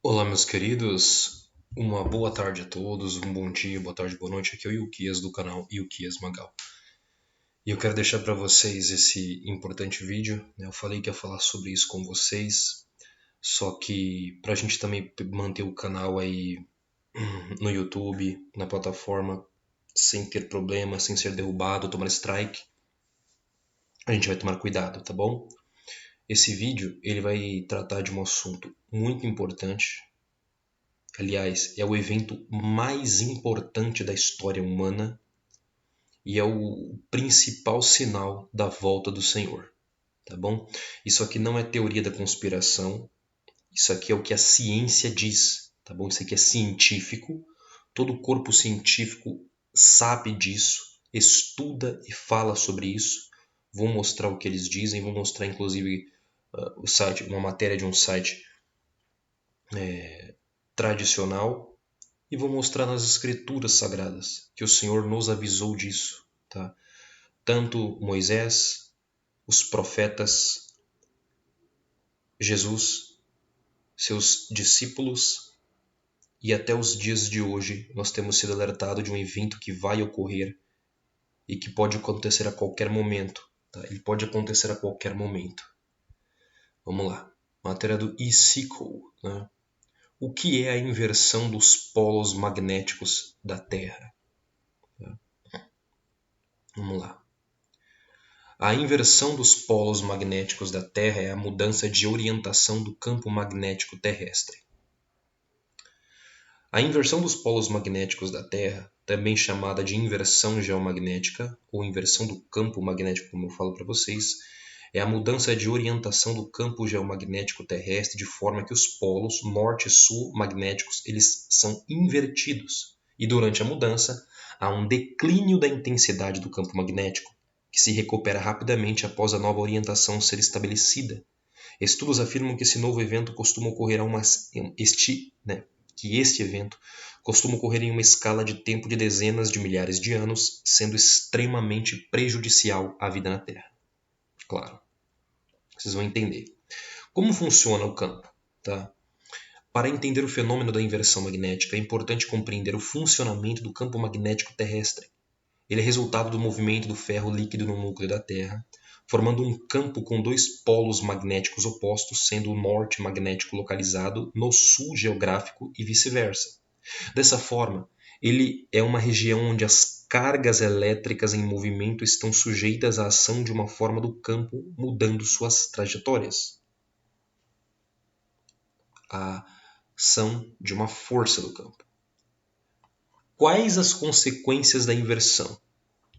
Olá, meus queridos. Uma boa tarde a todos, um bom dia, boa tarde, boa noite. Aqui é o Ilquias do canal Ilquias Magal. E eu quero deixar para vocês esse importante vídeo, né? Eu falei que ia falar sobre isso com vocês, só que para a gente também manter o canal aí no YouTube, na plataforma, sem ter problema, sem ser derrubado, tomar strike, a gente vai tomar cuidado, tá bom? Esse vídeo ele vai tratar de um assunto muito importante. Aliás, é o evento mais importante da história humana e é o principal sinal da volta do Senhor, tá bom? Isso aqui não é teoria da conspiração, isso aqui é o que a ciência diz, tá bom? Isso aqui é científico, todo corpo científico sabe disso, estuda e fala sobre isso. Vou mostrar o que eles dizem, vou mostrar inclusive o site, uma matéria de um site tradicional. E vou mostrar nas escrituras sagradas que o Senhor nos avisou disso, tá? Tanto Moisés, os profetas, Jesus, seus discípulos e até os dias de hoje nós temos sido alertados de um evento que vai ocorrer e que pode acontecer a qualquer momento, tá? Ele pode acontecer a qualquer momento. Vamos lá. Matéria do eSequel, né? O que é a inversão dos polos magnéticos da Terra? Vamos lá. A inversão dos polos magnéticos da Terra é a mudança de orientação do campo magnético terrestre. A inversão dos polos magnéticos da Terra, também chamada de inversão geomagnética ou inversão do campo magnético, como eu falo para vocês, é a mudança de orientação do campo geomagnético terrestre de forma que os polos norte e sul magnéticos eles são invertidos. E durante a mudança, há um declínio da intensidade do campo magnético, que se recupera rapidamente após a nova orientação ser estabelecida. Estudos afirmam que esse novo evento costuma ocorrer este evento costuma ocorrer em uma escala de tempo de dezenas de milhares de anos, sendo extremamente prejudicial à vida na Terra. Claro, vocês vão entender. Como funciona o campo? Tá? Para entender o fenômeno da inversão magnética, é importante compreender o funcionamento do campo magnético terrestre. Ele é resultado do movimento do ferro líquido no núcleo da Terra, formando um campo com dois polos magnéticos opostos, sendo o norte magnético localizado no sul geográfico e vice-versa. Dessa forma, ele é uma região onde as cargas elétricas em movimento estão sujeitas à ação de uma forma do campo, mudando suas trajetórias. A ação de uma força do campo. Quais as consequências da inversão?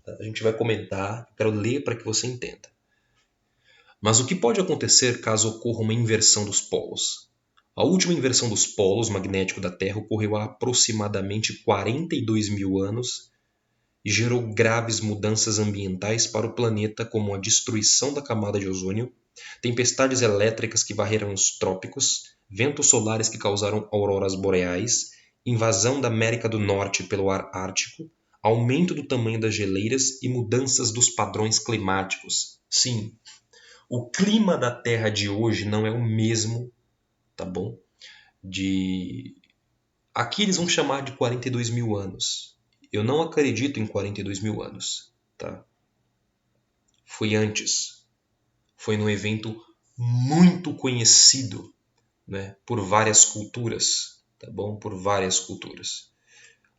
A gente vai comentar, quero ler para que você entenda. Mas o que pode acontecer caso ocorra uma inversão dos polos? A última inversão dos polos magnéticos da Terra ocorreu há aproximadamente 42 mil anos e gerou graves mudanças ambientais para o planeta, como a destruição da camada de ozônio, tempestades elétricas que varreram os trópicos, ventos solares que causaram auroras boreais, invasão da América do Norte pelo ar ártico, aumento do tamanho das geleiras e mudanças dos padrões climáticos. Sim, o clima da Terra de hoje não é o mesmo, tá bom? Aqui eles vão chamar de 42 mil anos. Eu não acredito em 42 mil anos, tá? Foi antes. Foi num evento muito conhecido, né, por várias culturas, tá bom? Por várias culturas.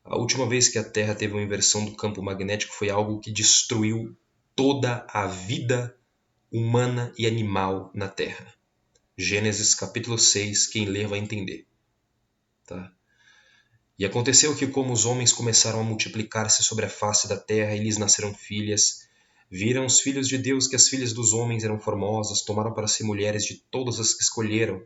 A última vez que a Terra teve uma inversão do campo magnético foi algo que destruiu toda a vida humana e animal na Terra. Gênesis capítulo 6, quem ler vai entender. Tá? E aconteceu que, como os homens começaram a multiplicar-se sobre a face da terra e lhes nasceram filhas, viram os filhos de Deus que as filhas dos homens eram formosas, tomaram para si mulheres de todas as que escolheram.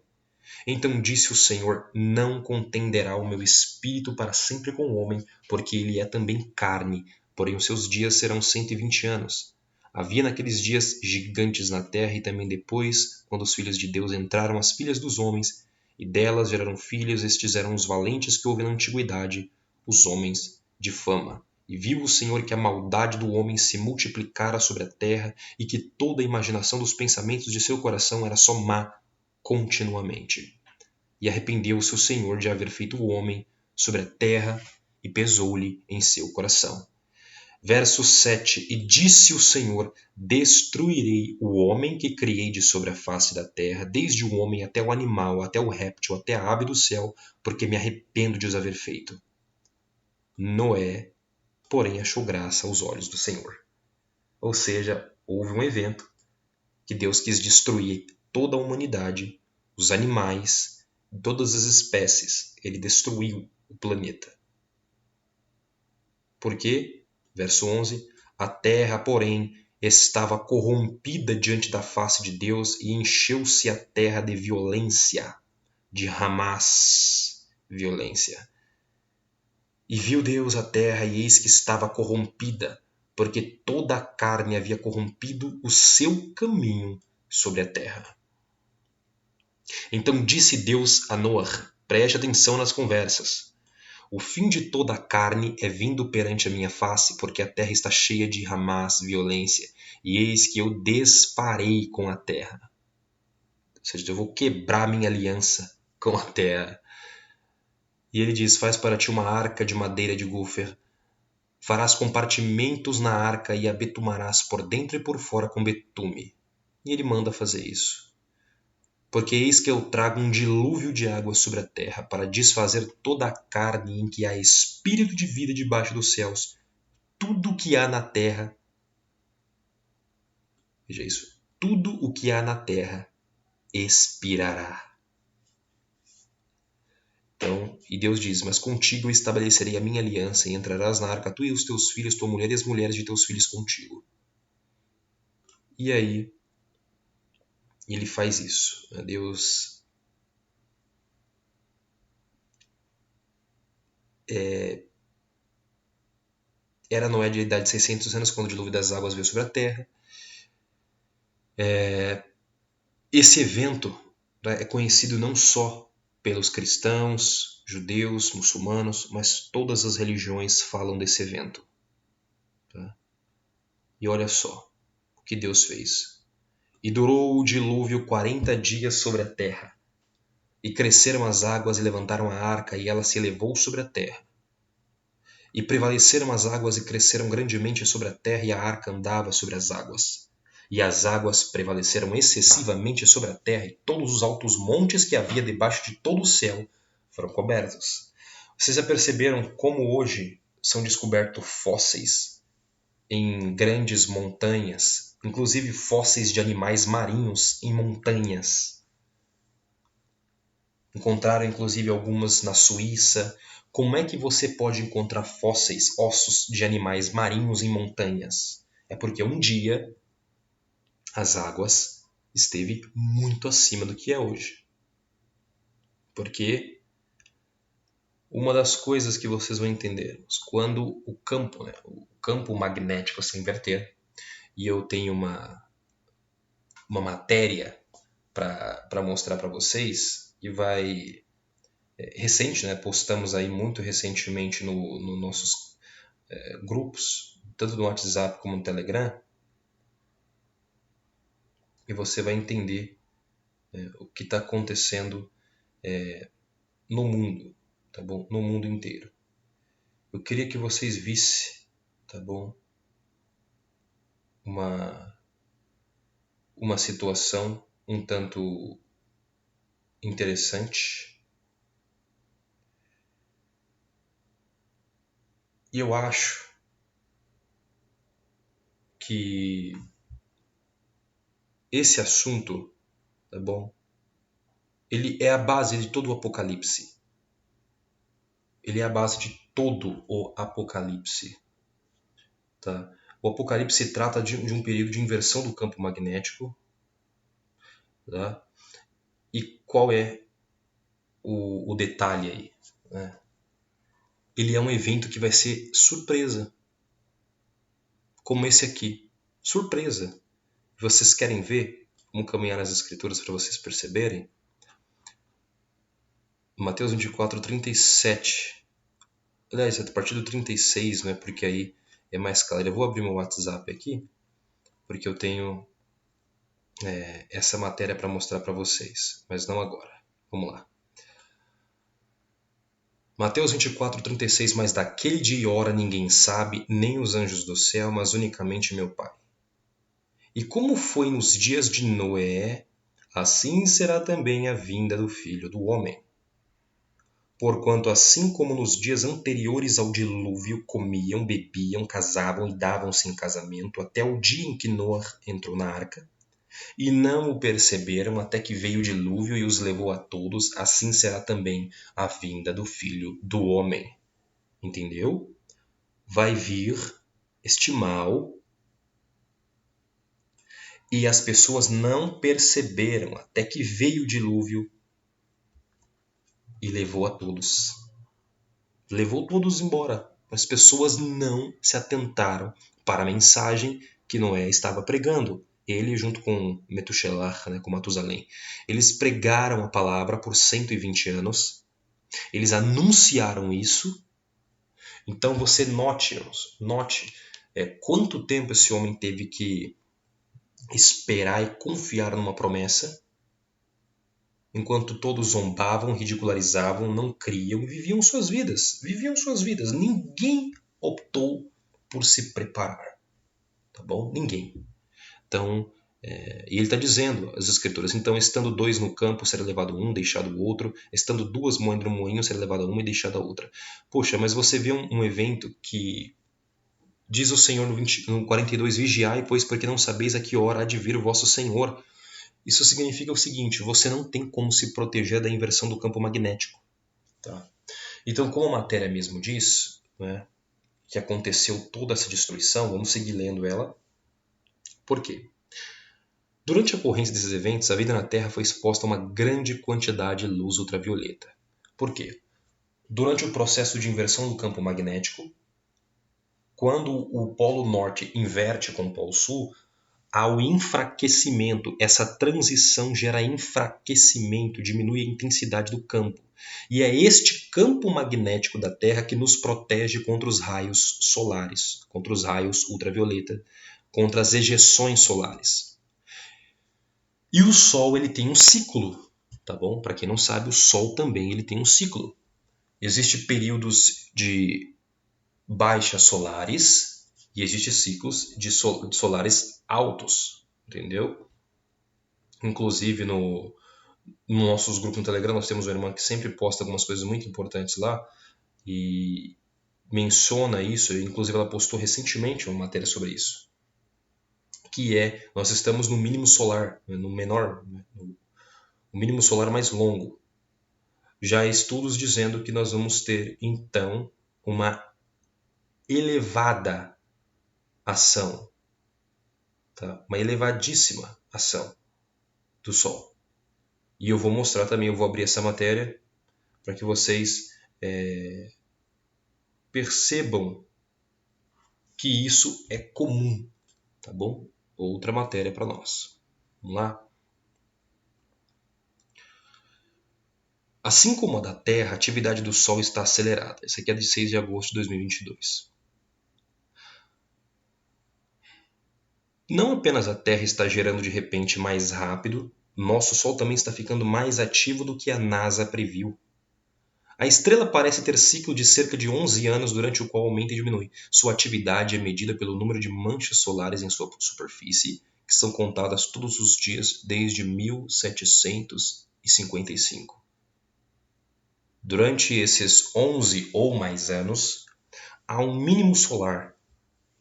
Então disse o Senhor: não contenderá o meu espírito para sempre com o homem, porque ele é também carne, porém os seus dias serão 120 anos. Havia naqueles dias gigantes na terra, e também depois, quando os filhos de Deus entraram as filhas dos homens, e delas geraram filhos, estes eram os valentes que houve na antiguidade, os homens de fama. E viu o Senhor que a maldade do homem se multiplicara sobre a terra, e que toda a imaginação dos pensamentos de seu coração era só má continuamente. E arrependeu-se o Senhor de haver feito o homem sobre a terra e pesou-lhe em seu coração. Verso 7. E disse o Senhor: destruirei o homem que criei de sobre a face da terra, desde o homem até o animal, até o réptil, até a ave do céu, porque me arrependo de os haver feito. Noé, porém, achou graça aos olhos do Senhor. Ou seja, houve um evento que Deus quis destruir toda a humanidade, os animais, todas as espécies. Ele destruiu o planeta. Por quê? Verso 11. A terra, porém, estava corrompida diante da face de Deus e encheu-se a terra de violência, de Hamas, violência. E viu Deus a terra, e eis que estava corrompida, porque toda a carne havia corrompido o seu caminho sobre a terra. Então disse Deus a Noé, preste atenção nas conversas: o fim de toda a carne é vindo perante a minha face, porque a terra está cheia de Hamas, violência, e eis que eu desfarei com a terra. Ou seja, eu vou quebrar minha aliança com a terra. E ele diz: faz para ti uma arca de madeira de gofer, farás compartimentos na arca e a betumarás por dentro e por fora com betume. E ele manda fazer isso. Porque eis que eu trago um dilúvio de água sobre a terra, para desfazer toda a carne em que há espírito de vida debaixo dos céus. Tudo o que há na terra, veja isso, tudo o que há na terra expirará. Então, e Deus diz: mas contigo eu estabelecerei a minha aliança, e entrarás na arca, tu e os teus filhos, tua mulher e as mulheres de teus filhos contigo. E aí, ele faz isso. Deus era Noé de idade de 600 anos quando o dilúvio das águas veio sobre a terra. Esse evento, né, é conhecido não só pelos cristãos, judeus, muçulmanos, mas todas as religiões falam desse evento. Tá? E olha só o que Deus fez. E durou o dilúvio 40 dias sobre a terra. E cresceram as águas e levantaram a arca, e ela se elevou sobre a terra. E prevaleceram as águas e cresceram grandemente sobre a terra, e a arca andava sobre as águas. E as águas prevaleceram excessivamente sobre a terra, e todos os altos montes que havia debaixo de todo o céu foram cobertos. Vocês já perceberam como hoje são descobertos fósseis em grandes montanhas, inclusive fósseis de animais marinhos em montanhas? Encontraram inclusive algumas na Suíça. Como é que você pode encontrar fósseis, ossos de animais marinhos em montanhas? É porque um dia as águas esteve muito acima do que é hoje. Porque uma das coisas que vocês vão entender, quando o campo magnético se inverter, e eu tenho uma matéria para mostrar para vocês, e vai recente, né? Postamos aí muito recentemente no nossos grupos, tanto no WhatsApp como no Telegram, e você vai entender o que está acontecendo no mundo, tá bom? No mundo inteiro. Eu queria que vocês vissem, tá bom? Uma situação um tanto interessante. E eu acho que esse assunto, tá bom? Ele é a base de todo o Apocalipse. Ele é a base de todo o Apocalipse. Tá? O Apocalipse trata de um período de inversão do campo magnético. Tá? E qual é o detalhe aí? Né? Ele é um evento que vai ser surpresa. Como esse aqui. Surpresa. Vocês querem ver? Vamos caminhar nas escrituras para vocês perceberem. Mateus 24, 37. Aliás, a partir do 36, né? Porque aí é mais claro. Eu vou abrir meu WhatsApp aqui, porque eu tenho essa matéria para mostrar para vocês. Mas não agora. Vamos lá. Mateus 24:36, mas daquele dia e hora ninguém sabe, nem os anjos do céu, mas unicamente meu Pai. E como foi nos dias de Noé, assim será também a vinda do Filho do Homem. Porquanto assim como nos dias anteriores ao dilúvio comiam, bebiam, casavam e davam-se em casamento, até o dia em que Noé entrou na arca, e não o perceberam até que veio o dilúvio e os levou a todos, assim será também a vinda do Filho do Homem. Entendeu? Vai vir este mal e as pessoas não perceberam até que veio o dilúvio e levou a todos. Levou todos embora. As pessoas não se atentaram para a mensagem que Noé estava pregando. Ele junto com Metushelah, com Matusalém. Eles pregaram a palavra por 120 anos. Eles anunciaram isso. Então você note quanto tempo esse homem teve que esperar e confiar numa promessa, enquanto todos zombavam, ridicularizavam, não criam e viviam suas vidas. Viviam suas vidas. Ninguém optou por se preparar. Tá bom? Ninguém. Então, e ele está dizendo, as escrituras, então, estando dois no campo, será levado um, deixado o outro. Estando duas moendo no moinho, será levada uma e deixada a outra. Poxa, mas você vê um evento que diz o Senhor no 42, vigiai, pois porque não sabeis a que hora há de vir o vosso Senhor. Isso significa o seguinte, você não tem como se proteger da inversão do campo magnético. Tá? Então, como a matéria mesmo diz, que aconteceu toda essa destruição, vamos seguir lendo ela. Por quê? Durante a ocorrência desses eventos, a vida na Terra foi exposta a uma grande quantidade de luz ultravioleta. Por quê? Durante o processo de inversão do campo magnético, quando o polo norte inverte com o polo sul, há o enfraquecimento. Essa transição gera enfraquecimento, diminui a intensidade do campo. E é este campo magnético da Terra que nos protege contra os raios solares, contra os raios ultravioleta, contra as ejeções solares. E o Sol ele tem um ciclo, tá bom? Para quem não sabe, o Sol também ele tem um ciclo. Existem períodos de baixas solares e existem ciclos de solares altos, entendeu? Inclusive no nossos grupos no Telegram nós temos uma irmã que sempre posta algumas coisas muito importantes lá e menciona isso, inclusive ela postou recentemente uma matéria sobre isso, que nós estamos no mínimo solar, no menor, no mínimo solar mais longo. Já há estudos dizendo que nós vamos ter então uma elevada ação, tá? Uma elevadíssima ação do Sol. E eu vou mostrar também, eu vou abrir essa matéria para que vocês percebam que isso é comum, tá bom? Outra matéria para nós. Vamos lá? Assim como a da Terra, a atividade do Sol está acelerada. Essa aqui é de 6 de agosto de 2022. Não apenas a Terra está girando de repente mais rápido, nosso Sol também está ficando mais ativo do que a NASA previu. A estrela parece ter ciclo de cerca de 11 anos durante o qual aumenta e diminui. Sua atividade é medida pelo número de manchas solares em sua superfície, que são contadas todos os dias desde 1755. Durante esses 11 ou mais anos, há um mínimo solar,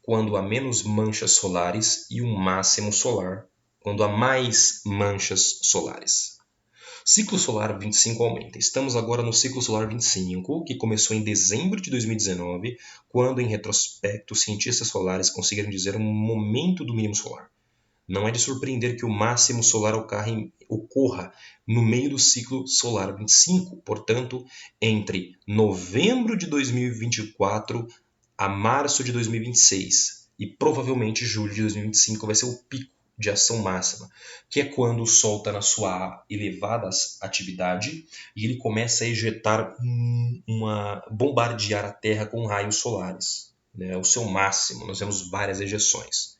quando há menos manchas solares, e um máximo solar, quando há mais manchas solares. Ciclo solar 25 aumenta. Estamos agora no ciclo solar 25, que começou em dezembro de 2019, quando, em retrospecto, cientistas solares conseguiram dizer um momento do mínimo solar. Não é de surpreender que o máximo solar ocorra no meio do ciclo solar 25, portanto, entre novembro de 2024 a março de 2026, e provavelmente julho de 2025 vai ser o pico de ação máxima, que é quando o Sol está na sua elevada atividade e ele começa a ejetar bombardear a Terra com raios solares. O seu máximo, nós temos várias ejeções.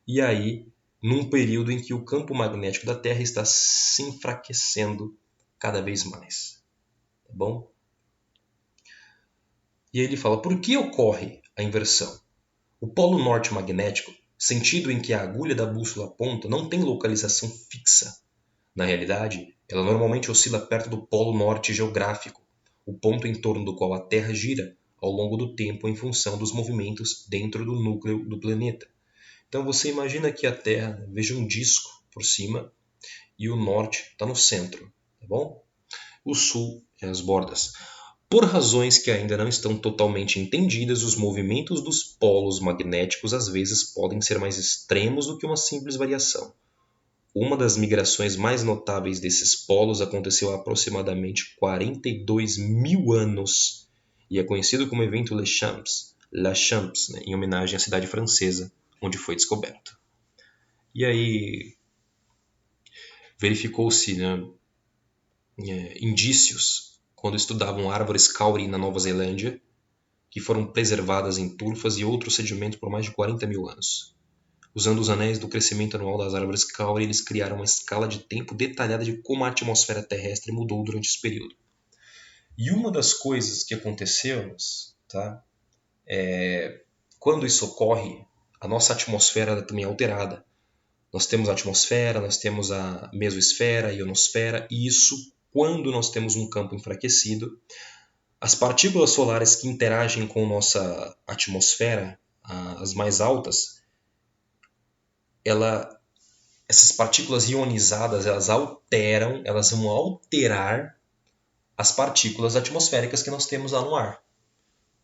E aí, num período em que o campo magnético da Terra está se enfraquecendo cada vez mais. Tá bom? E aí ele fala, por que ocorre a inversão? O polo norte magnético, sentido em que a agulha da bússola aponta, não tem localização fixa. Na realidade, ela normalmente oscila perto do polo norte geográfico, o ponto em torno do qual a Terra gira ao longo do tempo em função dos movimentos dentro do núcleo do planeta. Então você imagina que a Terra veja um disco por cima e o norte está no centro, tá bom? O sul é as bordas. Por razões que ainda não estão totalmente entendidas, os movimentos dos polos magnéticos às vezes podem ser mais extremos do que uma simples variação. Uma das migrações mais notáveis desses polos aconteceu há aproximadamente 42 mil anos e é conhecido como evento Lachamps, né, em homenagem à cidade francesa onde foi descoberto. E aí verificou-se, né, indícios quando estudavam árvores kauri na Nova Zelândia, que foram preservadas em turfas e outros sedimentos por mais de 40 mil anos. Usando os anéis do crescimento anual das árvores kauri, eles criaram uma escala de tempo detalhada de como a atmosfera terrestre mudou durante esse período. E uma das coisas que aconteceu, tá, quando isso ocorre, a nossa atmosfera também é alterada. Nós temos a atmosfera, nós temos a mesosfera, a ionosfera, e isso, quando nós temos um campo enfraquecido, as partículas solares que interagem com nossa atmosfera, as mais altas, essas partículas ionizadas, elas vão alterar as partículas atmosféricas que nós temos lá no ar.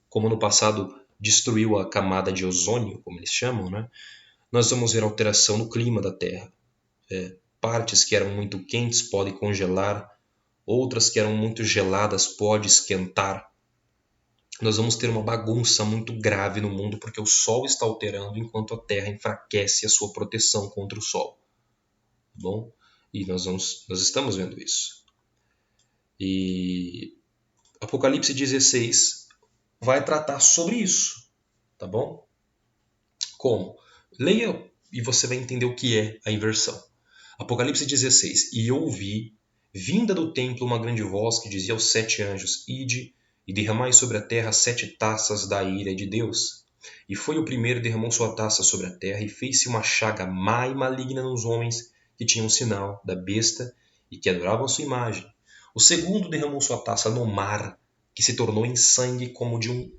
Como no passado destruiu a camada de ozônio, como eles chamam, né? Nós vamos ver alteração no clima da Terra. Partes que eram muito quentes podem congelar, outras que eram muito geladas podem esquentar. Nós vamos ter uma bagunça muito grave no mundo porque o Sol está alterando enquanto a Terra enfraquece a sua proteção contra o Sol. Bom, e nós estamos vendo isso. E Apocalipse 16 vai tratar sobre isso, tá bom? Como? Leia e você vai entender o que é a inversão. Apocalipse 16. E ouvi, vinda do templo, uma grande voz que dizia aos 7 anjos, ide e derramai sobre a terra 7 taças da ira de Deus. E foi o primeiro, derramou sua taça sobre a terra, e fez-se uma chaga má e maligna nos homens que tinham o sinal da besta e que adoravam sua imagem. O segundo derramou sua taça no mar, que se tornou em sangue como de um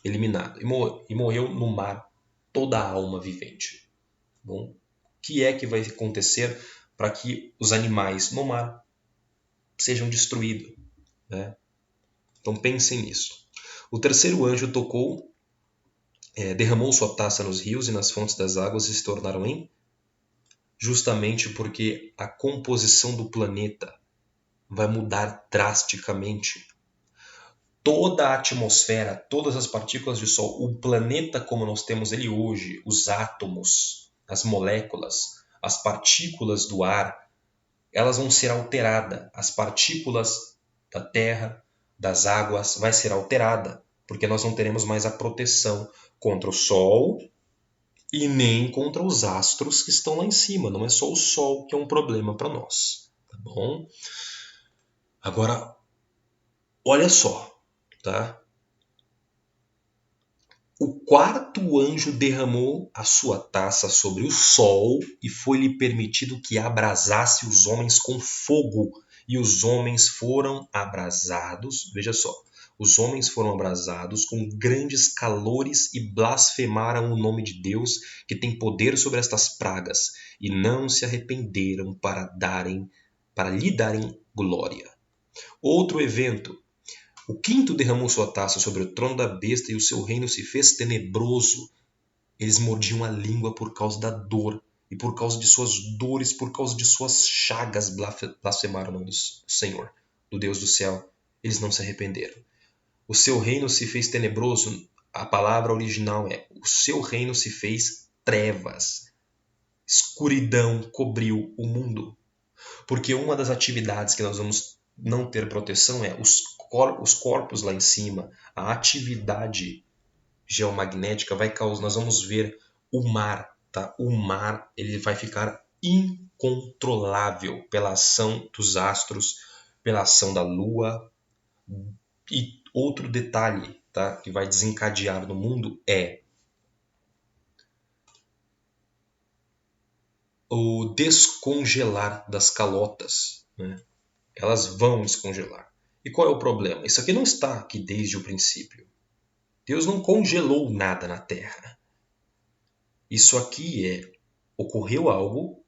eliminado. E morreu no mar toda a alma vivente. Bom, o que é que vai acontecer para que os animais no mar sejam destruídos, né? Então pensem nisso. O terceiro anjo tocou, derramou sua taça nos rios e nas fontes das águas e se tornaram em, justamente porque a composição do planeta vai mudar drasticamente. Toda a atmosfera, todas as partículas de Sol, o planeta como nós temos ele hoje, os átomos, as moléculas, as partículas do ar, elas vão ser alteradas. As partículas da terra, das águas, vai ser alterada, porque nós não teremos mais a proteção contra o Sol e nem contra os astros que estão lá em cima. Não é só o Sol que é um problema para nós, tá bom? Agora, olha só, tá? O quarto anjo derramou a sua taça sobre o sol e foi-lhe permitido que abrasasse os homens com fogo. E os homens foram abrasados, veja só, os homens foram abrasados com grandes calores e blasfemaram o nome de Deus, que tem poder sobre estas pragas, e não se arrependeram para lhe darem glória. Outro evento. O quinto derramou sua taça sobre o trono da besta e o seu reino se fez tenebroso. Eles mordiam a língua por causa da dor, e por causa de suas dores, por causa de suas chagas, blasfemaram o nome do Senhor, do Deus do céu. Eles não se arrependeram. O seu reino se fez tenebroso. A palavra original é: o seu reino se fez trevas. Escuridão cobriu o mundo. Porque uma das atividades que nós vamos não ter proteção é os corpos lá em cima, a atividade geomagnética vai causar, nós vamos ver o mar, tá? O mar ele vai ficar incontrolável pela ação dos astros, pela ação da lua, E outro detalhe, tá, que vai desencadear no mundo é o descongelar das calotas, né? Elas vão descongelar. E qual é o problema? Isso aqui não está aqui desde o princípio. Deus não congelou nada na Terra. Isso aqui ocorreu algo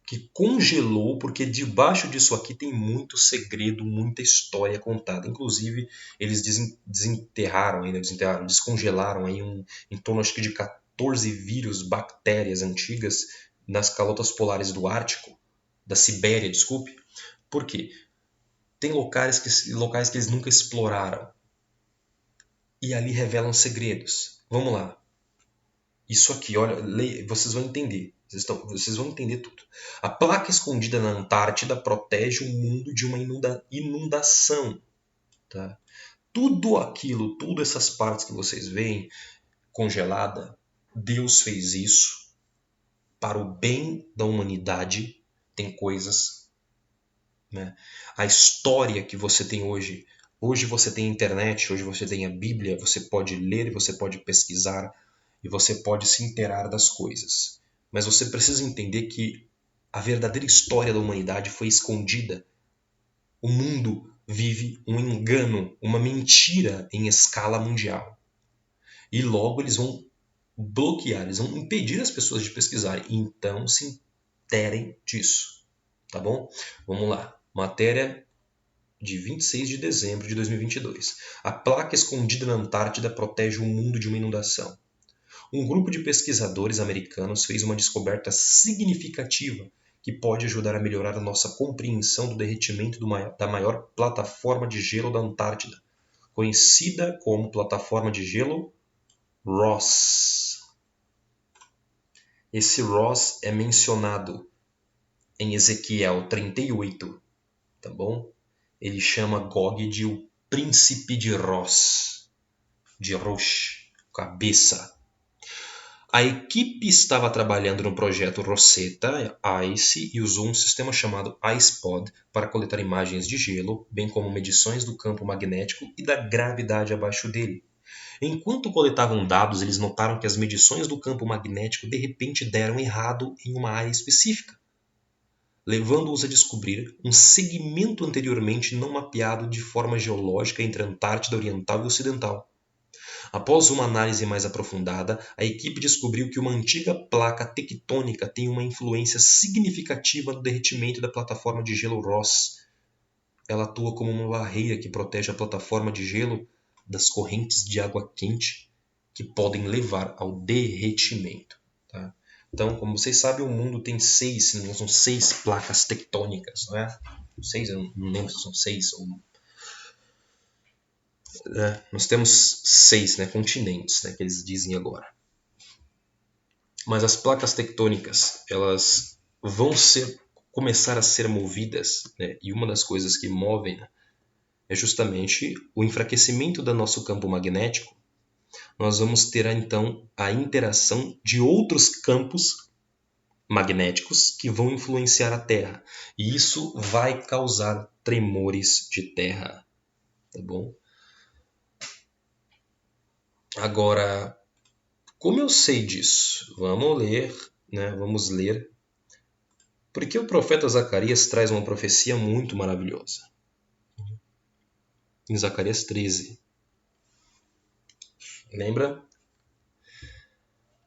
que congelou, porque debaixo disso aqui tem muito segredo, muita história contada. Inclusive, eles descongelaram aí em torno acho que de 14 vírus, bactérias antigas nas calotas polares do Ártico, da Sibéria, desculpe. Por quê? Tem locais que eles nunca exploraram. E ali revelam segredos. Vamos lá. Isso aqui, olha, vocês vão entender. Vocês vão entender tudo. A placa escondida na Antártida protege o mundo de uma inundação. Tá? Tudo aquilo, todas essas partes que vocês veem congelada, Deus fez isso para o bem da humanidade. Tem coisas, né? A história que você tem hoje. Hoje você tem internet, hoje você tem a Bíblia, você pode ler, você pode pesquisar e você pode se inteirar das coisas. Mas você precisa entender que a verdadeira história da humanidade foi escondida. O mundo vive um engano, uma mentira em escala mundial. E logo eles vão bloquear, eles vão impedir as pessoas de pesquisarem. Então se inteirem disso. Tá bom? Vamos lá. Matéria de 26 de dezembro de 2022. A placa escondida na Antártida protege o mundo de uma inundação. Um grupo de pesquisadores americanos fez uma descoberta significativa que pode ajudar a melhorar a nossa compreensão do derretimento da maior plataforma de gelo da Antártida, conhecida como plataforma de gelo Ross. Esse Ross é mencionado em Ezequiel 38, tá bom? Ele chama Gog de o príncipe de Ross, de Rosh, cabeça. A equipe estava trabalhando no projeto Rosetta Ice e usou um sistema chamado IcePod para coletar imagens de gelo, bem como medições do campo magnético e da gravidade abaixo dele. Enquanto coletavam dados, eles notaram que as medições do campo magnético de repente deram errado em uma área específica, levando-os a descobrir um segmento anteriormente não mapeado de forma geológica entre a Antártida Oriental e Ocidental. Após uma análise mais aprofundada, a equipe descobriu que uma antiga placa tectônica tem uma influência significativa no derretimento da plataforma de gelo Ross. Ela atua como uma barreira que protege a plataforma de gelo das correntes de água quente que podem levar ao derretimento. Tá? Então, como vocês sabem, o mundo tem são 6 placas tectônicas, não é? 6, eu não lembro se são 6 ou... nós temos 6, né, continentes, né, que eles dizem agora. Mas as placas tectônicas, elas vão começar a ser movidas, né, e uma das coisas que movem é justamente o enfraquecimento do nosso campo magnético. Nós vamos ter então a interação de outros campos magnéticos que vão influenciar a Terra. E isso vai causar tremores de terra. Tá bom? Agora, como eu sei disso? Vamos ler. Porque o profeta Zacarias traz uma profecia muito maravilhosa. Em Zacarias 13. Lembra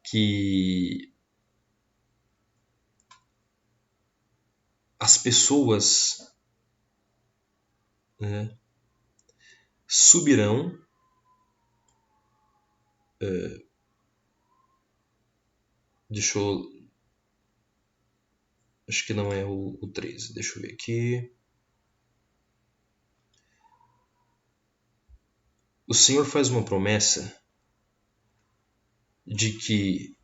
que as pessoas, né, subirão deixa eu... Acho que não é o 13. Deixa eu ver aqui. O Senhor faz uma promessa de que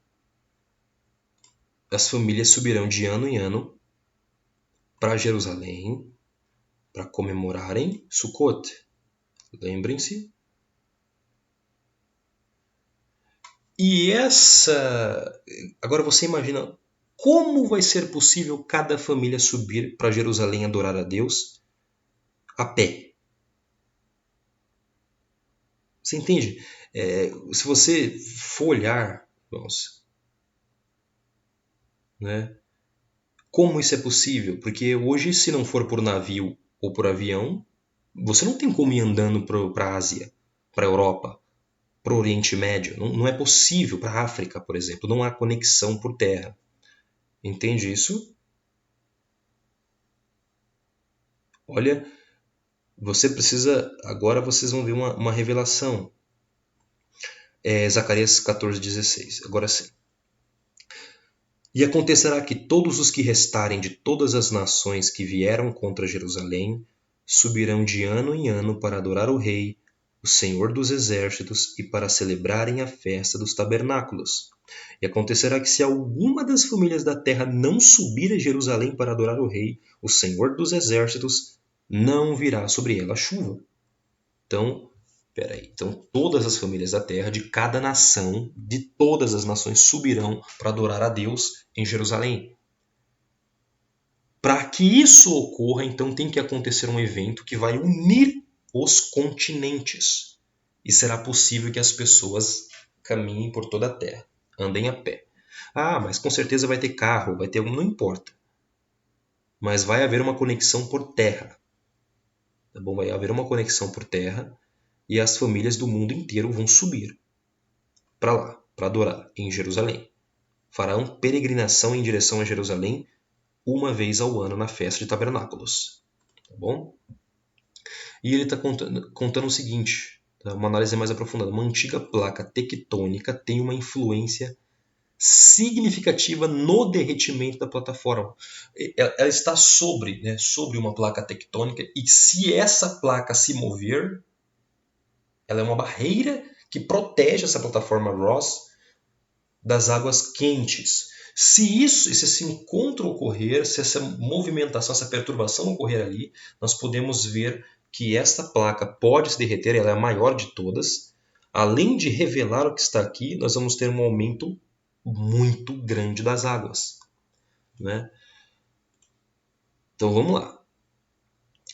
as famílias subirão de ano em ano para Jerusalém para comemorarem Sukkot. Lembrem-se. E agora você imagina como vai ser possível cada família subir para Jerusalém adorar a Deus a pé. Você entende? Se você for olhar, irmãos, né, como isso é possível? Porque hoje, se não for por navio ou por avião, você não tem como ir andando para a Ásia, para a Europa, para o Oriente Médio. Não, não é possível para a África, por exemplo. Não há conexão por terra. Entende isso? Olha, você precisa. Agora vocês vão ver uma revelação. Zacarias 14,16. Agora sim. E acontecerá que todos os que restarem de todas as nações que vieram contra Jerusalém subirão de ano em ano para adorar o Rei, o Senhor dos Exércitos, e para celebrarem a festa dos tabernáculos. E acontecerá que se alguma das famílias da terra não subir a Jerusalém para adorar o Rei, o Senhor dos Exércitos, não virá sobre ela chuva. Então, peraí. Então, todas as famílias da terra, de cada nação, de todas as nações, subirão para adorar a Deus em Jerusalém. Para que isso ocorra, então tem que acontecer um evento que vai unir os continentes. E será possível que as pessoas caminhem por toda a terra, andem a pé. Ah, mas com certeza vai ter carro, vai ter algum, não importa. Mas vai haver uma conexão por terra. Tá bom? Vai haver uma conexão por terra e as famílias do mundo inteiro vão subir para lá, para adorar em Jerusalém. Farão peregrinação em direção a Jerusalém uma vez ao ano na festa de tabernáculos. Tá bom? E ele está contando o seguinte, tá? Uma análise mais aprofundada. Uma antiga placa tectônica tem uma influência significativa no derretimento da plataforma. Ela está sobre uma placa tectônica, e se essa placa se mover, ela é uma barreira que protege essa plataforma Ross das águas quentes. Se esse encontro ocorrer, se essa movimentação, essa perturbação ocorrer ali, nós podemos ver que esta placa pode se derreter, ela é a maior de todas. Além de revelar o que está aqui, nós vamos ter um aumento muito grande das águas, né? Então vamos lá.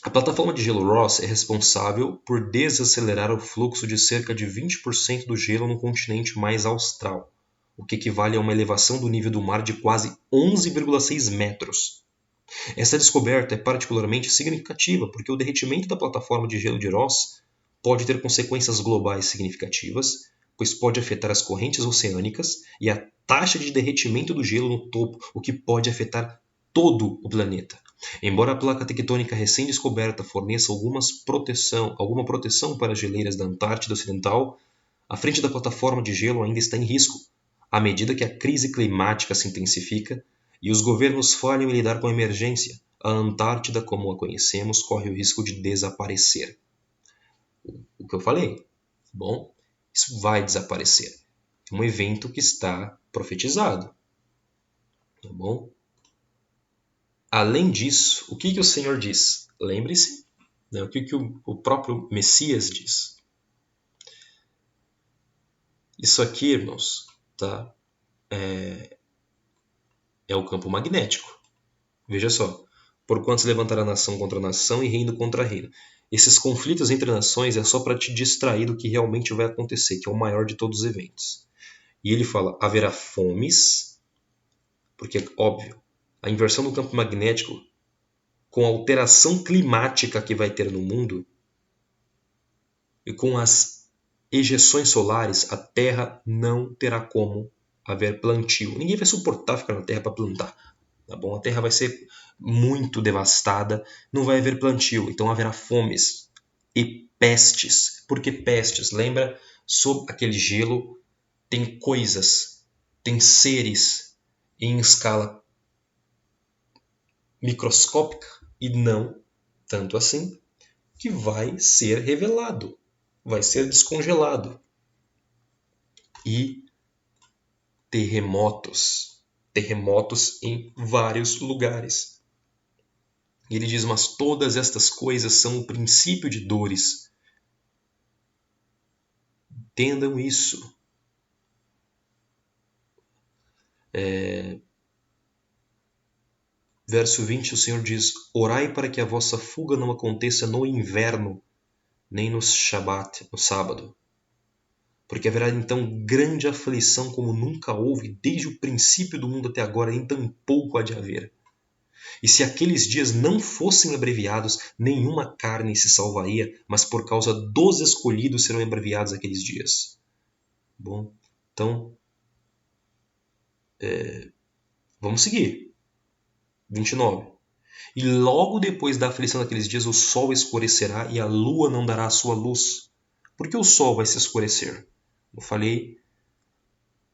A plataforma de gelo Ross é responsável por desacelerar o fluxo de cerca de 20% do gelo no continente mais austral, o que equivale a uma elevação do nível do mar de quase 11,6 metros. Essa descoberta é particularmente significativa porque o derretimento da plataforma de gelo de Ross pode ter consequências globais significativas, pois pode afetar as correntes oceânicas e a taxa de derretimento do gelo no topo, o que pode afetar todo o planeta. Embora a placa tectônica recém-descoberta forneça alguma proteção para as geleiras da Antártida Ocidental, a frente da plataforma de gelo ainda está em risco, à medida que a crise climática se intensifica e os governos falham em lidar com a emergência. A Antártida, como a conhecemos, corre o risco de desaparecer. O que eu falei? Bom, isso vai desaparecer. É um evento que está profetizado. Tá bom? Além disso, o que o Senhor diz? Lembre-se, né, o que o próprio Messias diz. Isso aqui, irmãos, tá? É o campo magnético. Veja só. Porquanto se levantará nação contra nação e reino contra reino. Esses conflitos entre nações é só para te distrair do que realmente vai acontecer, que é o maior de todos os eventos. E ele fala, haverá fomes, porque, óbvio, a inversão do campo magnético, com a alteração climática que vai ter no mundo, e com as ejeções solares, a Terra não terá como haver plantio. Ninguém vai suportar ficar na Terra para plantar. Tá bom? A Terra vai ser muito devastada, não vai haver plantio, então haverá fomes e pestes. Por que pestes? Lembra, sob aquele gelo tem coisas, tem seres em escala microscópica e não tanto assim, que vai ser revelado, vai ser descongelado. E terremotos em vários lugares. E ele diz, mas todas estas coisas são o princípio de dores. Entendam isso. Verso 20, o Senhor diz, orai para que a vossa fuga não aconteça no inverno, nem no Shabat, no sábado. porque haverá então grande aflição como nunca houve desde o princípio do mundo até agora, nem tampouco há de haver. E se aqueles dias não fossem abreviados, nenhuma carne se salvaria, mas por causa dos escolhidos serão abreviados aqueles dias. Bom, então, vamos seguir. 29. E logo depois da aflição daqueles dias, o sol escurecerá e a lua não dará a sua luz. Por que o sol vai se escurecer? Eu falei,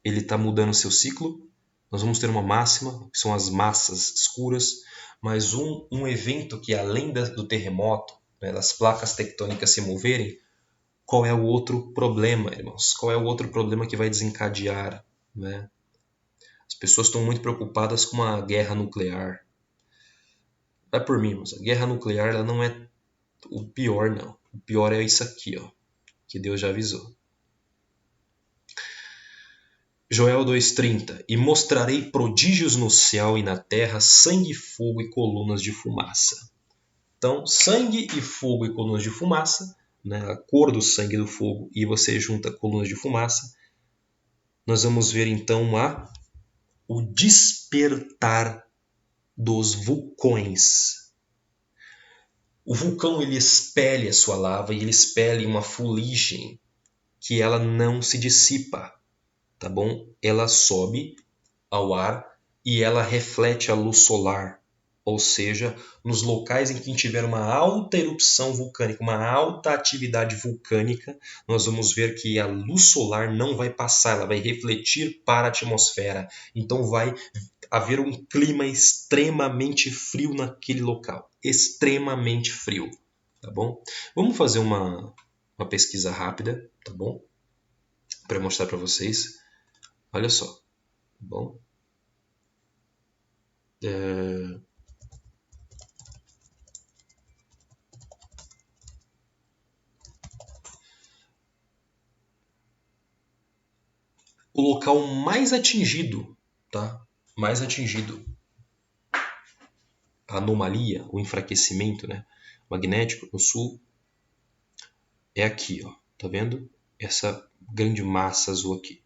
ele está mudando o seu ciclo. Nós vamos ter uma máxima, que são as massas escuras, mas um evento que além do terremoto, né, das placas tectônicas se moverem, qual é o outro problema, irmãos? Qual é o outro problema que vai desencadear? Né? As pessoas estão muito preocupadas com uma guerra nuclear. Vai por mim, irmãos. A guerra nuclear ela não é o pior, não. O pior é isso aqui, ó, que Deus já avisou. Joel 2,30. E mostrarei prodígios no céu e na terra, sangue, fogo e colunas de fumaça. Então, sangue e fogo e colunas de fumaça, né, a cor do sangue e do fogo, e você junta colunas de fumaça, nós vamos ver então o despertar dos vulcões. O vulcão ele expele a sua lava e ele expele uma fuligem que ela não se dissipa, tá bom? Ela sobe ao ar e ela reflete a luz solar, ou seja, nos locais em que tiver uma alta erupção vulcânica, uma alta atividade vulcânica, nós vamos ver que a luz solar não vai passar, ela vai refletir para a atmosfera. Então vai haver um clima extremamente frio naquele local, extremamente frio, tá bom? Vamos fazer uma pesquisa rápida, tá bom? Para mostrar para vocês. Olha só, tá bom? O local mais atingido, tá? Mais atingido, a anomalia, o enfraquecimento, né? Magnético no sul é aqui, ó. Tá vendo? Essa grande massa azul aqui.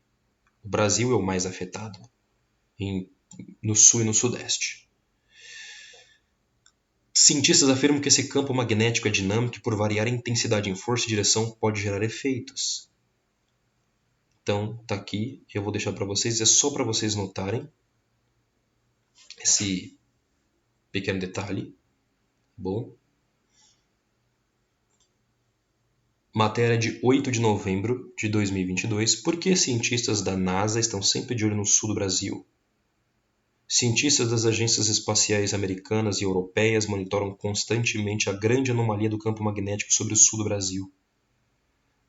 O Brasil é o mais afetado no sul e no sudeste. Cientistas afirmam que esse campo magnético é dinâmico e, por variar em intensidade em força e direção, pode gerar efeitos. Então, tá aqui, eu vou deixar para vocês, é só para vocês notarem esse pequeno detalhe. Bom. Matéria de 8 de novembro de 2022. Por que cientistas da NASA estão sempre de olho no sul do Brasil? Cientistas das agências espaciais americanas e europeias monitoram constantemente a grande anomalia do campo magnético sobre o sul do Brasil.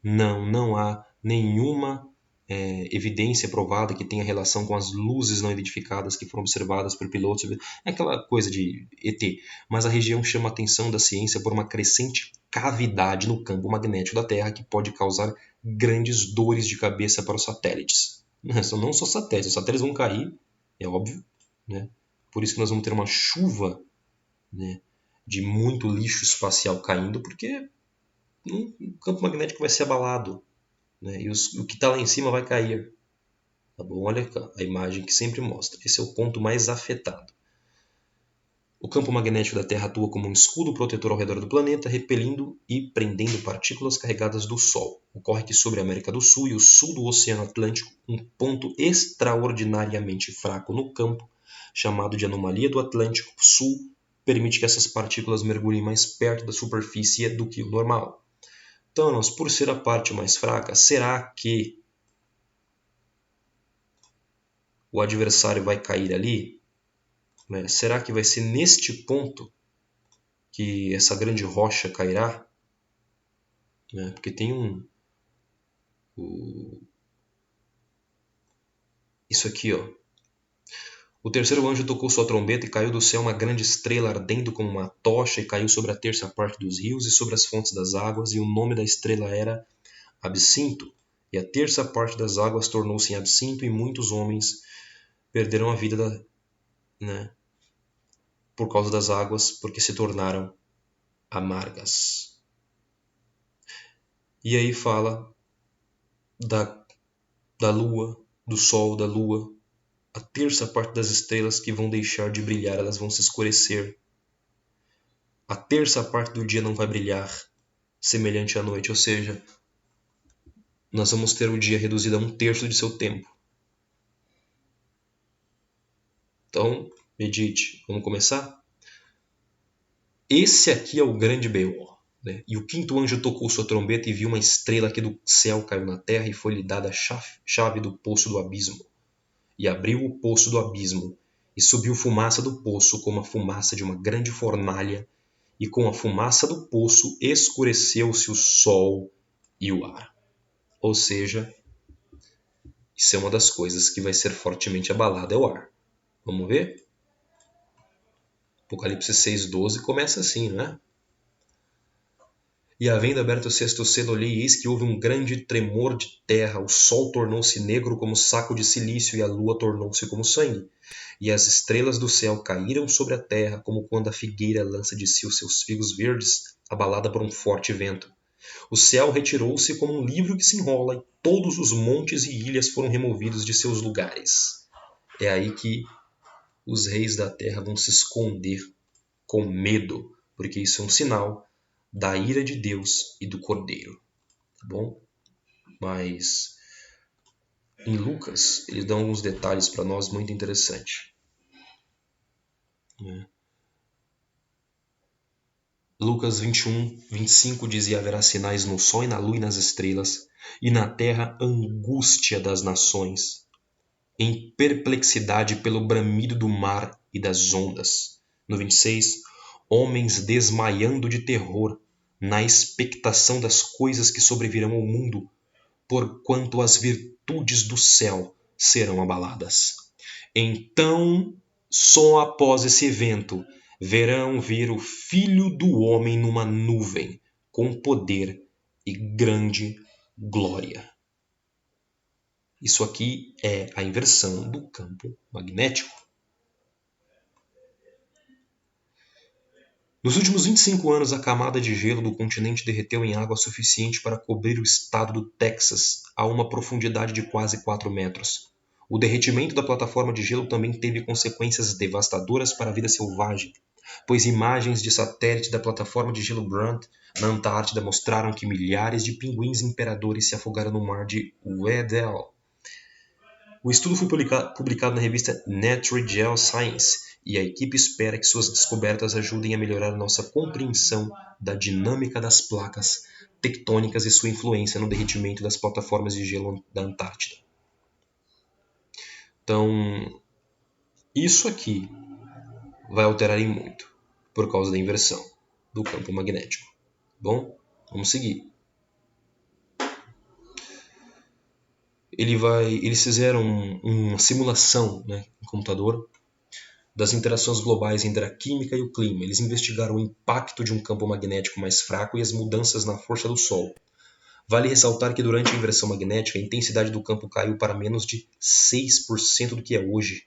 Não há nenhuma evidência provada que tenha relação com as luzes não identificadas que foram observadas por pilotos. É aquela coisa de ET. Mas a região chama a atenção da ciência por uma crescente cavidade no campo magnético da Terra que pode causar grandes dores de cabeça para os satélites. Não só satélites, os satélites vão cair, é óbvio, né? Por isso que nós vamos ter uma chuva, né, de muito lixo espacial caindo, porque o campo magnético vai ser abalado, né, e o que está lá em cima vai cair. Tá bom? Olha a imagem que sempre mostra. Esse é o ponto mais afetado. O campo magnético da Terra atua como um escudo protetor ao redor do planeta, repelindo e prendendo partículas carregadas do Sol. Ocorre que sobre a América do Sul e o sul do Oceano Atlântico, um ponto extraordinariamente fraco no campo, chamado de anomalia do Atlântico Sul, permite que essas partículas mergulhem mais perto da superfície do que o normal. Então, por ser a parte mais fraca, será que o adversário vai cair ali? Né? Será que vai ser neste ponto que essa grande rocha cairá? Né? Porque tem isso aqui, ó. O terceiro anjo tocou sua trombeta e caiu do céu uma grande estrela ardendo como uma tocha e caiu sobre a terça parte dos rios e sobre as fontes das águas, e o nome da estrela era Absinto. E a terça parte das águas tornou-se em absinto, e muitos homens perderam a vida, né, por causa das águas, porque se tornaram amargas. E aí fala da Lua, do Sol, da Lua, a terça parte das estrelas que vão deixar de brilhar, elas vão se escurecer. A terça parte do dia não vai brilhar, semelhante à noite, ou seja, nós vamos ter o dia reduzido a 1/3 de seu tempo. Então, medite. Vamos começar? Esse aqui é o grande B.O. Né? E o quinto anjo tocou sua trombeta e viu uma estrela que do céu caiu na terra e foi-lhe dada a chave do poço do abismo. E abriu o poço do abismo, e subiu fumaça do poço como a fumaça de uma grande fornalha, e com a fumaça do poço escureceu-se o sol e o ar. Ou seja, isso é uma das coisas que vai ser fortemente abalada, é o ar. Vamos ver? Apocalipse 6,12 começa assim, né? E havendo aberto o sexto selo, olhei e eis que houve um grande tremor de terra, o sol tornou-se negro como saco de silício, e a lua tornou-se como sangue. E as estrelas do céu caíram sobre a terra, como quando a figueira lança de si os seus figos verdes, abalada por um forte vento. O céu retirou-se como um livro que se enrola, e todos os montes e ilhas foram removidos de seus lugares. É aí que os reis da terra vão se esconder com medo, porque isso é um sinal da ira de Deus e do Cordeiro, tá bom? Mas em Lucas, eles dão alguns detalhes para nós muito interessantes. Né? Lucas 21, 25 diz: E haverá sinais no sol e na lua e nas estrelas, e na terra angústia das nações, em perplexidade pelo bramido do mar e das ondas. No 26, homens desmaiando de terror, na expectação das coisas que sobrevirão ao mundo, porquanto as virtudes do céu serão abaladas. Então, só após esse evento, verão vir o Filho do Homem numa nuvem, com poder e grande glória. Isso aqui é a inversão do campo magnético. Nos últimos 25 anos, a camada de gelo do continente derreteu em água suficiente para cobrir o estado do Texas a uma profundidade de quase 4 metros. O derretimento da plataforma de gelo também teve consequências devastadoras para a vida selvagem, pois imagens de satélite da plataforma de gelo Brunt na Antártida mostraram que milhares de pinguins imperadores se afogaram no mar de Weddell. O estudo foi publicado na revista Nature Geoscience, e a equipe espera que suas descobertas ajudem a melhorar nossa compreensão da dinâmica das placas tectônicas e sua influência no derretimento das plataformas de gelo da Antártida. Então, isso aqui vai alterar em muito por causa da inversão do campo magnético. Bom, vamos seguir. Eles fizeram uma simulação, né, em computador das interações globais entre a química e o clima. Eles investigaram o impacto de um campo magnético mais fraco e as mudanças na força do Sol. Vale ressaltar que durante a inversão magnética, a intensidade do campo caiu para menos de 6% do que é hoje.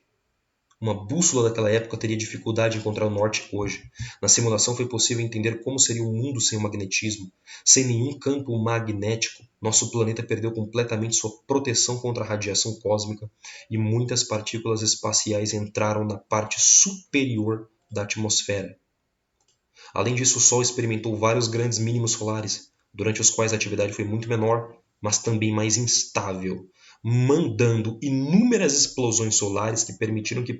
Uma bússola daquela época teria dificuldade em encontrar o norte hoje. Na simulação foi possível entender como seria um mundo sem o magnetismo. Sem nenhum campo magnético, nosso planeta perdeu completamente sua proteção contra a radiação cósmica e muitas partículas espaciais entraram na parte superior da atmosfera. Além disso, o Sol experimentou vários grandes mínimos solares, durante os quais a atividade foi muito menor, mas também mais instável, mandando inúmeras explosões solares que permitiram que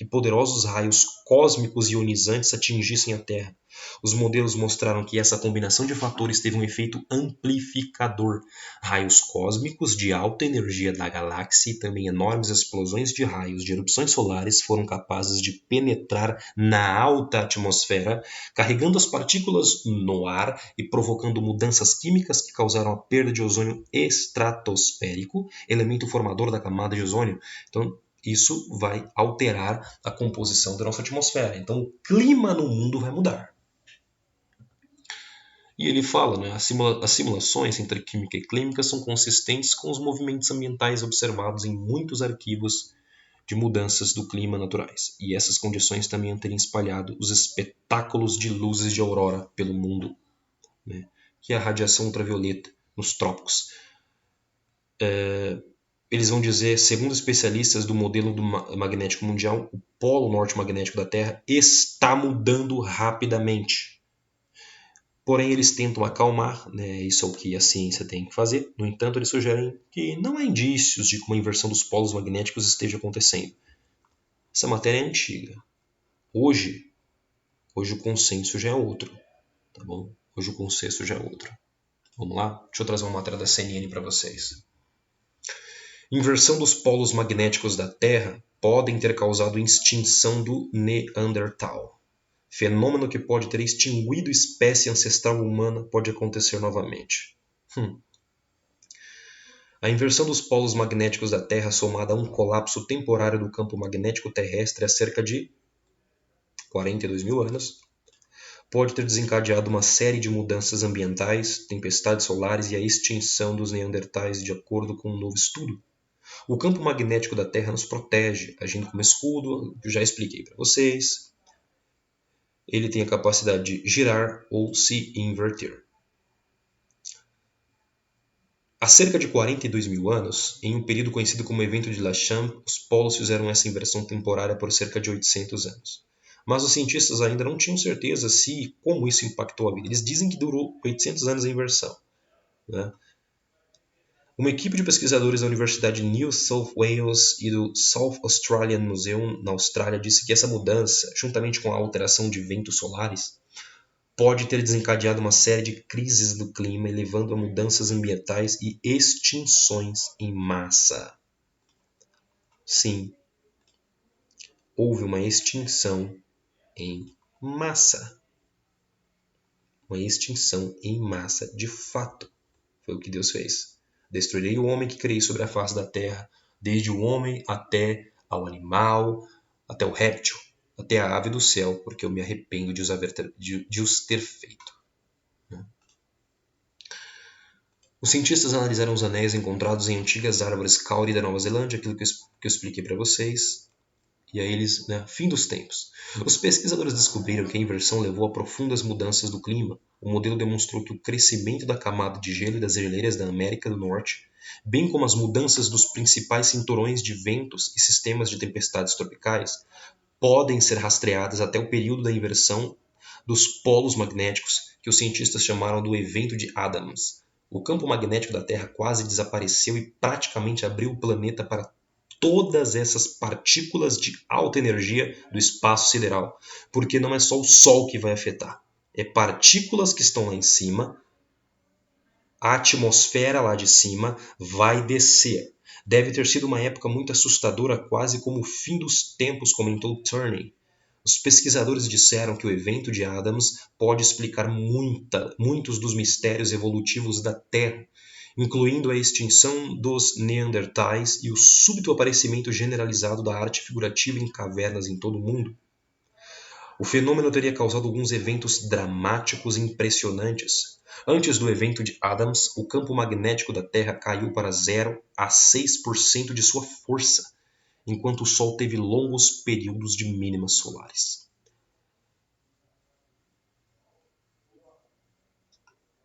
poderosos raios cósmicos ionizantes atingissem a Terra. Os modelos mostraram que essa combinação de fatores teve um efeito amplificador. Raios cósmicos de alta energia da galáxia e também enormes explosões de raios de erupções solares foram capazes de penetrar na alta atmosfera, carregando as partículas no ar e provocando mudanças químicas que causaram a perda de ozônio estratosférico, elemento formador da camada de ozônio. Então, isso vai alterar a composição da nossa atmosfera. Então, o clima no mundo vai mudar. E ele fala, né, as simulações entre química e clínica são consistentes com os movimentos ambientais observados em muitos arquivos de mudanças do clima naturais. E essas condições também teriam espalhado os espetáculos de luzes de aurora pelo mundo, né, que é a radiação ultravioleta nos trópicos. Eles vão dizer, segundo especialistas do modelo do magnético mundial, o polo norte magnético da Terra está mudando rapidamente. Porém, eles tentam acalmar, né? Isso é o que a ciência tem que fazer. No entanto, eles sugerem que não há indícios de que uma inversão dos polos magnéticos esteja acontecendo. Essa matéria é antiga. Hoje o consenso já é outro, tá bom? Hoje o consenso já é outro. Vamos lá? Deixa eu trazer uma matéria da CNN para vocês. Inversão dos polos magnéticos da Terra podem ter causado extinção do Neandertal. Fenômeno que pode ter extinguido espécie ancestral humana pode acontecer novamente. A inversão dos polos magnéticos da Terra, somada a um colapso temporário do campo magnético terrestre há cerca de 42 mil anos, pode ter desencadeado uma série de mudanças ambientais, tempestades solares e a extinção dos neandertais, de acordo com um novo estudo. O campo magnético da Terra nos protege, agindo como escudo, eu já expliquei para vocês. Ele tem a capacidade de girar ou se inverter. Há cerca de 42 mil anos, em um período conhecido como evento de Lachamp, os polos fizeram essa inversão temporária por cerca de 800 anos. Mas os cientistas ainda não tinham certeza se e como isso impactou a vida. Eles dizem que durou 800 anos a inversão, né? Uma equipe de pesquisadores da Universidade de New South Wales e do South Australian Museum, na Austrália, disse que essa mudança, juntamente com a alteração de ventos solares, pode ter desencadeado uma série de crises do clima, levando a mudanças ambientais e extinções em massa. Sim, houve uma extinção em massa. Uma extinção em massa, de fato. Foi o que Deus fez. Destruirei o homem que criei sobre a face da terra, desde o homem até ao animal, até o réptil, até a ave do céu, porque eu me arrependo de os ter feito. Os cientistas analisaram os anéis encontrados em antigas árvores cauri da Nova Zelândia, aquilo que eu expliquei para vocês. E aí eles, fim dos tempos. Os pesquisadores descobriram que a inversão levou a profundas mudanças do clima. O modelo demonstrou que o crescimento da camada de gelo e das geleiras da América do Norte, bem como as mudanças dos principais cinturões de ventos e sistemas de tempestades tropicais, podem ser rastreadas até o período da inversão dos polos magnéticos, que os cientistas chamaram do evento de Adams. O campo magnético da Terra quase desapareceu e praticamente abriu o planeta para todas essas partículas de alta energia do espaço sideral, porque não é só o Sol que vai afetar, é partículas que estão lá em cima, a atmosfera lá de cima vai descer. Deve ter sido uma época muito assustadora, quase como o fim dos tempos, comentou Turney. Os pesquisadores disseram que o evento de Adams pode explicar muitos dos mistérios evolutivos da Terra, incluindo a extinção dos neandertais e o súbito aparecimento generalizado da arte figurativa em cavernas em todo o mundo. O fenômeno teria causado alguns eventos dramáticos e impressionantes. Antes do evento de Adams, o campo magnético da Terra caiu para 0 a 6% de sua força, enquanto o Sol teve longos períodos de mínimas solares.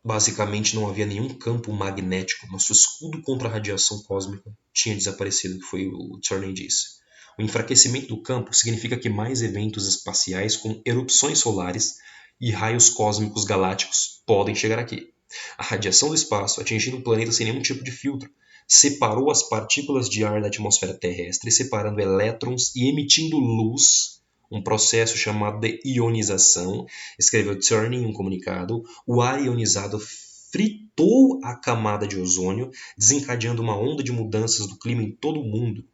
Basicamente não havia nenhum campo magnético. Nosso escudo contra a radiação cósmica tinha desaparecido, que foi o Turney disse. O enfraquecimento do campo significa que mais eventos espaciais com erupções solares e raios cósmicos galácticos podem chegar aqui. A radiação do espaço, atingindo o planeta sem nenhum tipo de filtro, separou as partículas de ar da atmosfera terrestre, separando elétrons e emitindo luz, um processo chamado de ionização, escreveu Turney em um comunicado. O ar ionizado fritou a camada de ozônio, desencadeando uma onda de mudanças do clima em todo o mundo.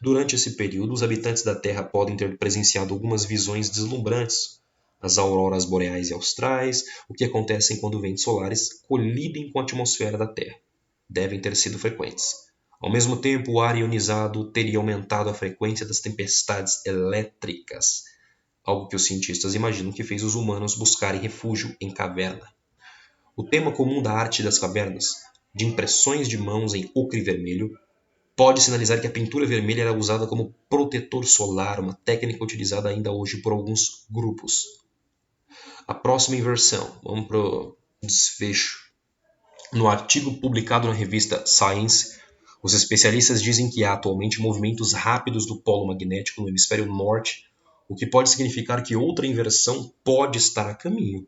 Durante esse período, os habitantes da Terra podem ter presenciado algumas visões deslumbrantes. As auroras boreais e austrais, o que acontece quando ventos solares colidem com a atmosfera da Terra, devem ter sido frequentes. Ao mesmo tempo, o ar ionizado teria aumentado a frequência das tempestades elétricas, algo que os cientistas imaginam que fez os humanos buscarem refúgio em caverna. O tema comum da arte das cavernas, de impressões de mãos em ocre vermelho, pode sinalizar que a pintura vermelha era usada como protetor solar, uma técnica utilizada ainda hoje por alguns grupos. A próxima inversão, vamos para o desfecho. No artigo publicado na revista Science, Os especialistas dizem que há atualmente movimentos rápidos do polo magnético no hemisfério norte, o que pode significar que outra inversão pode estar a caminho.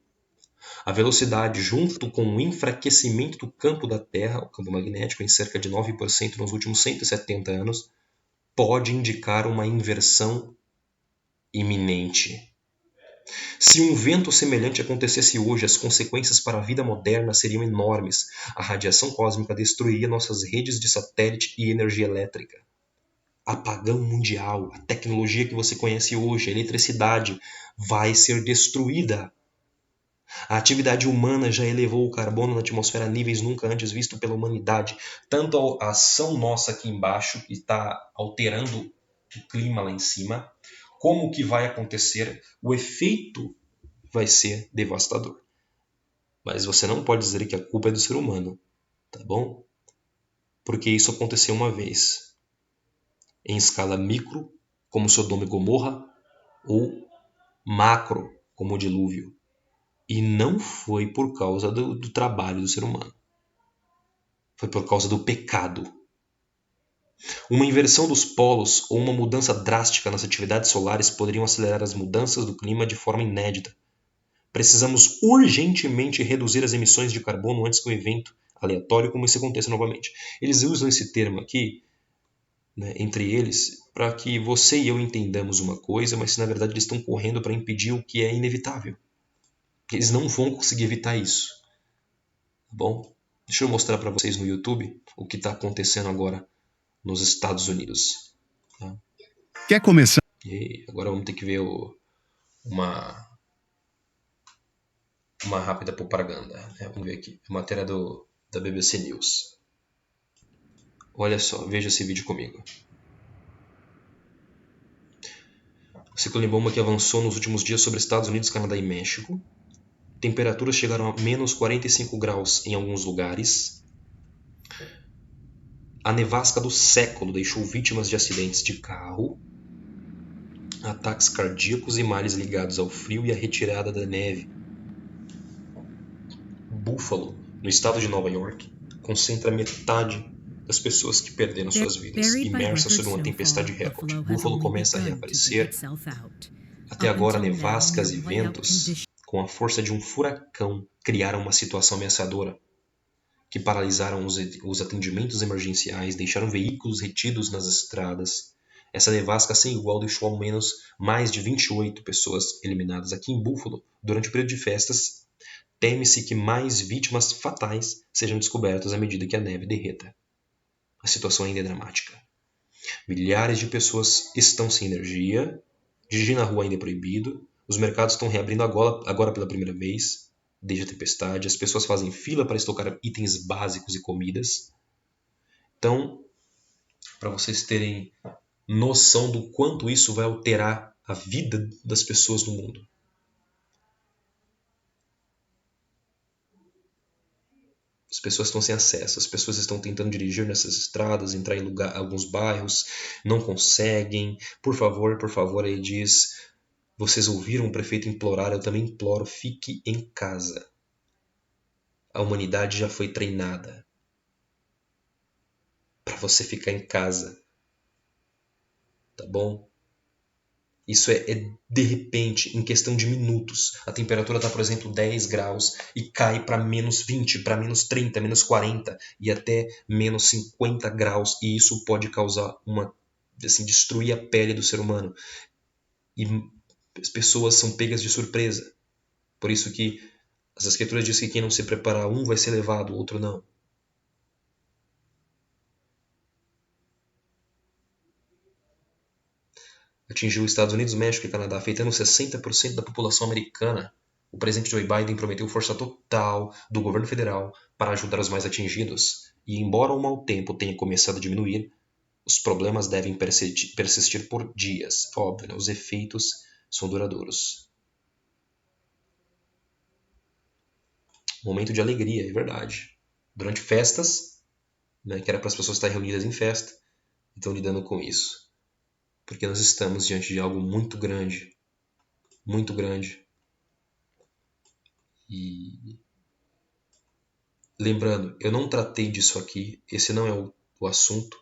A velocidade, junto com o enfraquecimento do campo da Terra, o campo magnético, em cerca de 9% nos últimos 170 anos, pode indicar uma inversão iminente. Se um vento semelhante acontecesse hoje, as consequências para a vida moderna seriam enormes. A radiação cósmica destruiria nossas redes de satélite e energia elétrica. Apagão mundial, a tecnologia que você conhece hoje, a eletricidade, vai ser destruída. A atividade humana já elevou o carbono na atmosfera a níveis nunca antes vistos pela humanidade. Tanto a ação nossa aqui embaixo, que está alterando o clima lá em cima, como o que vai acontecer, o efeito vai ser devastador. Mas você não pode dizer que a culpa é do ser humano, tá bom? Porque isso aconteceu uma vez. Em escala micro, como Sodoma e Gomorra, ou macro, como o dilúvio. E não foi por causa do trabalho do ser humano. Foi por causa do pecado. Uma inversão dos polos ou uma mudança drástica nas atividades solares poderiam acelerar as mudanças do clima de forma inédita. Precisamos urgentemente reduzir as emissões de carbono antes que um evento aleatório como esse aconteça novamente. Eles usam esse termo aqui, né, entre eles, para que você e eu entendamos uma coisa, mas na verdade eles estão correndo para impedir o que é inevitável. Eles não vão conseguir evitar isso. Tá bom? Deixa eu mostrar para vocês no YouTube o que está acontecendo agora nos Estados Unidos. Tá? Quer começar? E agora vamos ter que ver uma rápida propaganda. Né? Vamos ver aqui. A matéria da BBC News. Olha só, veja esse vídeo comigo. O ciclone bomba que avançou nos últimos dias sobre Estados Unidos, Canadá e México. Temperaturas chegaram a menos 45 graus em alguns lugares. A nevasca do século deixou vítimas de acidentes de carro, ataques cardíacos e males ligados ao frio e à retirada da neve. Buffalo, no estado de Nova York, concentra metade das pessoas que perderam suas vidas, imersas sob uma tempestade recorde. Buffalo começa a reaparecer. Até agora, nevascas e ventos, com a força de um furacão, criaram uma situação ameaçadora, que paralisaram os atendimentos emergenciais, deixaram veículos retidos nas estradas. Essa nevasca sem igual deixou ao menos mais de 28 pessoas eliminadas aqui em Buffalo durante o período de festas. Teme-se que mais vítimas fatais sejam descobertas à medida que a neve derreta. A situação ainda é dramática. Milhares de pessoas estão sem energia, dirigir na rua ainda é proibido, os mercados estão reabrindo agora pela primeira vez, desde a tempestade, as pessoas fazem fila para estocar itens básicos e comidas. Então, para vocês terem noção do quanto isso vai alterar a vida das pessoas no mundo. As pessoas estão sem acesso, as pessoas estão tentando dirigir nessas estradas, entrar em alguns bairros, não conseguem. Por favor, ele diz, vocês ouviram o prefeito implorar, eu também imploro, fique em casa. A humanidade já foi treinada para você ficar em casa, tá bom? Isso é de repente, em questão de minutos. A temperatura está, por exemplo, 10 graus e cai para menos 20, para menos 30, menos 40 e até menos 50 graus. E isso pode causar destruir a pele do ser humano. E as pessoas são pegas de surpresa. Por isso que as escrituras dizem que quem não se preparar, um vai ser levado, o outro não. Atingiu os Estados Unidos, México e Canadá, afetando 60% da população americana. O presidente Joe Biden prometeu força total do governo federal para ajudar os mais atingidos. E embora o mau tempo tenha começado a diminuir, os problemas devem persistir por dias. Óbvio, né? Os efeitos são duradouros. Momento de alegria, é verdade. Durante festas, né, que era para as pessoas estarem reunidas em festa, estão lidando com isso. Porque nós estamos diante de algo muito grande. Muito grande. E lembrando, eu não tratei disso aqui. Esse não é o assunto.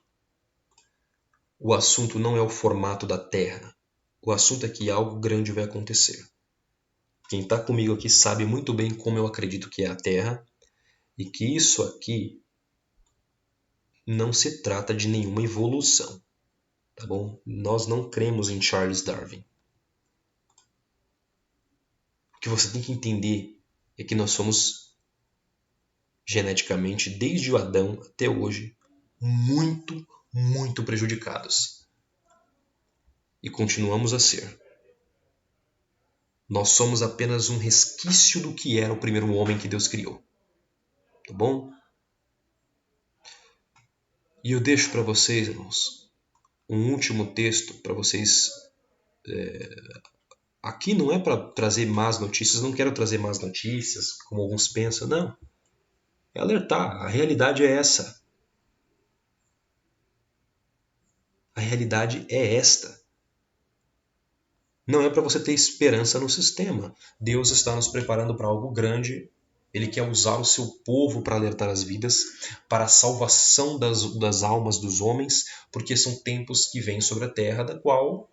O assunto não é o formato da Terra. O assunto é que algo grande vai acontecer. Quem está comigo aqui sabe muito bem como eu acredito que é a Terra e que isso aqui não se trata de nenhuma evolução, tá bom? Nós não cremos em Charles Darwin. O que você tem que entender é que nós somos geneticamente, desde o Adão até hoje, muito, muito prejudicados. E continuamos a ser. Nós somos apenas um resquício do que era o primeiro homem que Deus criou. Tá bom? E eu deixo para vocês, irmãos, um último texto para vocês. Aqui não é para trazer más notícias, não quero trazer más notícias, como alguns pensam, não. É alertar, a realidade é essa. A realidade é esta. Não é para você ter esperança no sistema. Deus está nos preparando para algo grande. Ele quer usar o seu povo para alertar as vidas, para a salvação das almas dos homens, porque são tempos que vêm sobre a terra, da qual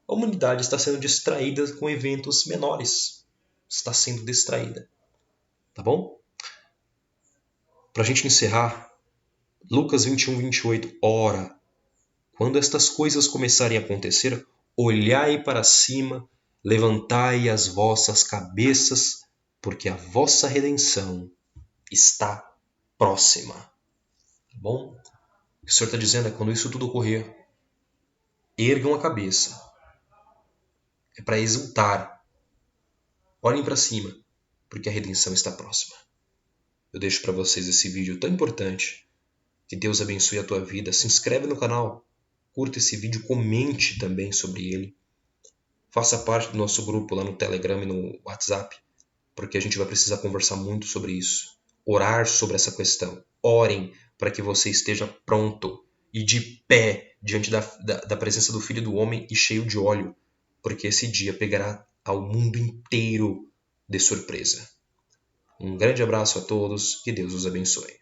a humanidade está sendo distraída com eventos menores. Está sendo distraída. Tá bom? Para a gente encerrar, Lucas 21, 28. Ora, quando estas coisas começarem a acontecer, olhai para cima, levantai as vossas cabeças, porque a vossa redenção está próxima. Tá bom? O que o Senhor está dizendo é quando isso tudo ocorrer, ergam a cabeça. É para exultar. Olhem para cima, porque a redenção está próxima. Eu deixo para vocês esse vídeo tão importante. Que Deus abençoe a tua vida. Se inscreve no canal, curta esse vídeo, comente também sobre ele. Faça parte do nosso grupo lá no Telegram e no WhatsApp, porque a gente vai precisar conversar muito sobre isso. Orar sobre essa questão. Orem para que você esteja pronto e de pé diante da presença do Filho do Homem e cheio de óleo, porque esse dia pegará ao mundo inteiro de surpresa. Um grande abraço a todos, que Deus os abençoe.